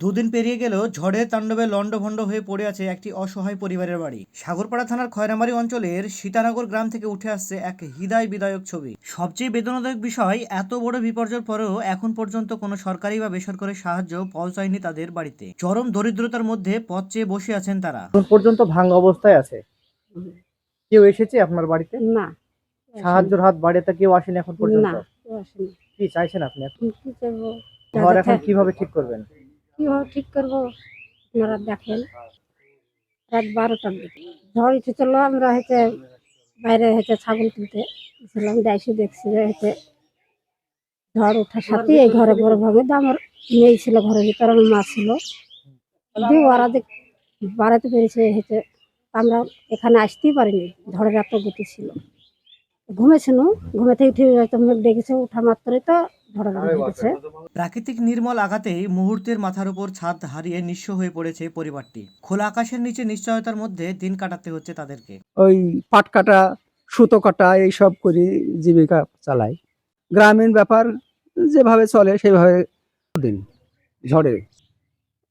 দুদিন পেরিয়ে গেলেও ঝড়ের তাণ্ডবে লণ্ডভণ্ড হয়ে পড়ে আছে একটি অসহায় পরিবারের বাড়ি। সাগরপাড়া থানার খয়রামারী অঞ্চলের সীতানগর গ্রাম থেকে উঠে আসছে এক হৃদয় বিদায়ক ছবি। সবচেয়ে বেদনাদায়ক বিষয়, এত বড় বিপর্যয়ের পরেও এখন পর্যন্ত কোনো সরকারি বা বেসরকারি সাহায্য পৌঁছায়নি তাদের বাড়িতে। চরম দরিদ্রতার মধ্যে পথ চেয়ে বসে আছেন তারা। এখন পর্যন্ত ভাঙা অবস্থায় আছে। কেউ এসেছে আপনার বাড়িতে? না, সাহায্যের হাত বাড়িতে কেউ আসেনি এখন পর্যন্ত? না, কেউ আসেনি। কি চাইছেন আপনি এখন? কি করবো? ঘর যাদের এখন কিভাবে ঠিক করবেন? কিভাবে ঠিক করবো আপনারা দেখেন। রাত 12টার দিকে ঝড় উঠেছিল। আমরা বাইরে ছাগল তুলতে গেছিলাম, এসে দেখছি যে ঝড় ওঠার সাথে এই ঘরে বড় ভাবে আমার মেয়ে ছিল, ঘরের ভিতরে আমার মা ছিল। দিয়ে ওরা বাড়াতে পেরেছে আমরা এখানে আসতেই পারিনি, ঝড়ের এত গতি ছিল। ঘুমেছিল, ঘুমে থেকে উঠে হয়তো মেঘ ডেকেছে, ওঠা মাত্রই তো ঝড় গেছে। প্রাকৃতিক নির্মল আঘাতেই মুহূর্তের মাথার উপর ছাদ হারিয়ে নিঃস্ব হয়ে পড়েছে পরিবারটি। খোলা আকাশের নিচে নিশ্চয়তার মধ্যে দিন কাটাতে হচ্ছে তাদেরকে। ওই পাট কাটা, সুতো কাটা এইসব করে জীবিকা চালাই। গ্রামীণ ব্যাপার যেভাবে চলে সেভাবে দিন। ঝড়ে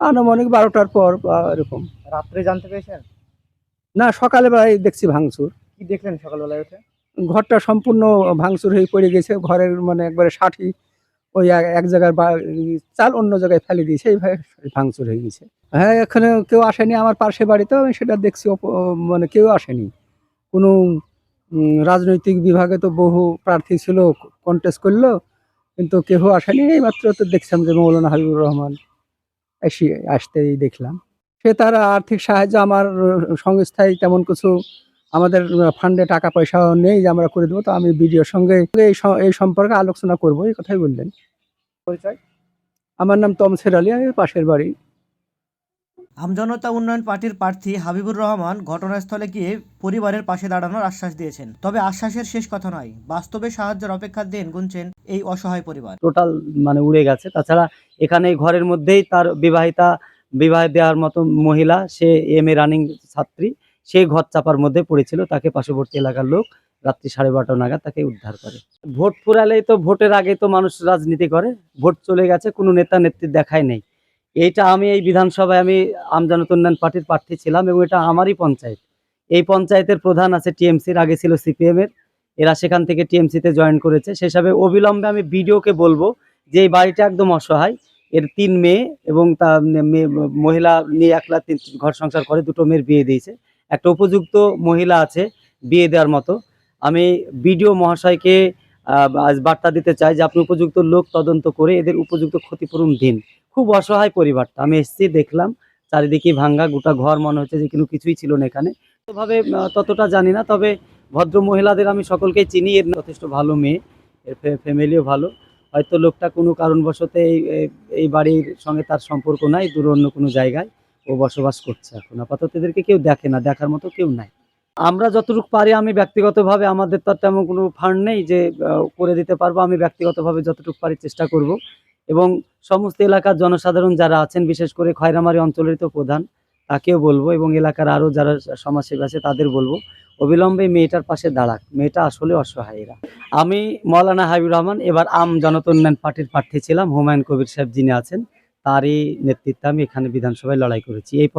আনুমানিক 12টার পর বা এরকম। রাত্রে জানতে পেরেছেন? না, সকালে বেলায় দেখছি ভাঙচুর। কি দেখলেন সকালবেলায় উঠে? ঘরটা সম্পূর্ণ ভাঙচুর হয়ে পড়ে গেছে। ঘরের মানে একবারে ষাটি ওই এক জায়গায় চাল অন্য জায়গায় ফেলে দিয়েছে, এইভাবে ভাঙচুর হয়ে গেছে। হ্যাঁ, এখানে কেউ আসেনি। আমার পাশের বাড়িতেও আমি সেটা দেখছি, মানে কেউ আসেনি। কোনো রাজনৈতিক বিভাগে তো বহু প্রার্থী ছিল, কন্টেস্ট করলো, কিন্তু কেউ আসেনি। এইমাত্র তো দেখছিলাম যে মৌলানা হাবিবুর রহমান আসতেই দেখলাম। সে তার আর্থিক সাহায্য আমার সংস্থায় তেমন কিছু, আমাদের ফান্ডে টাকা পয়সাও নেই যে আমরা করে দেবো। তো আমি বিডিওর সঙ্গে এই সম্পর্কে আলোচনা করবো, এই কথাই বললেন। পরিচয়? আমার নাম তমসের আলী, আমি পাশের বাড়ি। আমজনতা উন্নয়ন পার্টির প্রার্থী হাবিবুর রহমান ঘটনাস্থলে গিয়ে পরিবারের পাশে দাঁড়ানোর আশ্বাস দিয়েছেন। তবে আশ্বাসের শেষ কথা নয়, বাস্তবে সাহায্যের অপেক্ষার দিন গুনছেন এই অসহায় পরিবার। টোটাল মানে উড়ে গেছে। তাছাড়া এখানে এই ঘরের মধ্যেই তার বিবাহ দেওয়ার মতো মহিলা, সে এমএ রানিং ছাত্রী, সেই ঘর চাপার মধ্যে পড়েছিল। তাকে পার্শ্ববর্তী এলাকার লোক রাত্রি 12:30 নাগাদ তাকে উদ্ধার করে। ভোট ফুরালেই তো, ভোটের আগে তো মানুষ রাজনীতি করে। ভোট চলে গেছে, কোনো নেতা নেত্রী দেখাই নেই। এইটা আমি এই বিধানসভায় আমি আমজনতা উন্নয়ন পার্টির প্রার্থী ছিলাম এবং এটা আমারই পঞ্চায়েত। এই পঞ্চায়েতের প্রধান আছে টিএমসির, আগে ছিল সিপিএম এর। এরা সেখান থেকে টিএমসিতে জয়েন করেছে। সে হিসাবে অবিলম্বে আমি বিডিওকে বলবো যে এই বাড়িটা একদম অসহায়। এর 3 মেয়ে এবং তার মহিলা নিয়ে একলা ঘর সংসার করে, 2টো মেয়ের বিয়ে দিয়েছে। একটা উপযুক্ত মহিলা আছে বিয়ে দেওয়ার মতো। আমি বিডিও মহাশয়কে আজ বার্তা দিতে চাই যে আপনি উপযুক্ত লোক তদন্ত করে এদের উপযুক্ত ক্ষতিপূরণ দিন। খুব অসহায় পরিবারটা। আমি এসেছি, দেখলাম চারিদিকে ভাঙ্গা, গোটা ঘর, মনে হচ্ছে যে কোনো কিছুই ছিল না এখানে। ভাবে ততটা জানি না, তবে ভদ্র মহিলাদের আমি সকলকেই চিনি। এর যথেষ্ট ভালো মেয়ে, এর ফ্যামিলিও ভালো। হয়তো লোকটা কোনো কারণবশত এই বাড়ির সঙ্গে তার সম্পর্ক নাই, দূর অন্য কোনো জায়গায় ও বসবাস করছে। এখন আপাতত এদেরকে কেউ দেখে না, দেখার মতো কেউ নাই। আমরা যতটুকু পারি, আমি ব্যক্তিগতভাবে, আমাদের তো তেমন কোনো ফান্ড নেই যে করে দিতে পারবো। আমি ব্যক্তিগতভাবে যতটুকু পারি চেষ্টা করব এবং সমস্ত এলাকার জনসাধারণ যারা আছেন, বিশেষ করে খয়রামারী অঞ্চলের তো প্রধান, তাকেও বলবো এবং এলাকার আরও যারা সমাজসেবী আছে তাদের বলবো অবিলম্বে মেয়েটার পাশে দাঁড়াক। মেয়েটা আসলে অসহায়। এরা আমি মৌলানা হাবিবুর রহমান, এবার আমজনতা উন্নয়ন পার্টির প্রার্থী ছিলাম। হুমায়ুন কবির সাহেব যিনি আছেন, তারই নেতৃত্বে আমি এখানে বিধানসভায় লড়াই করেছি। এই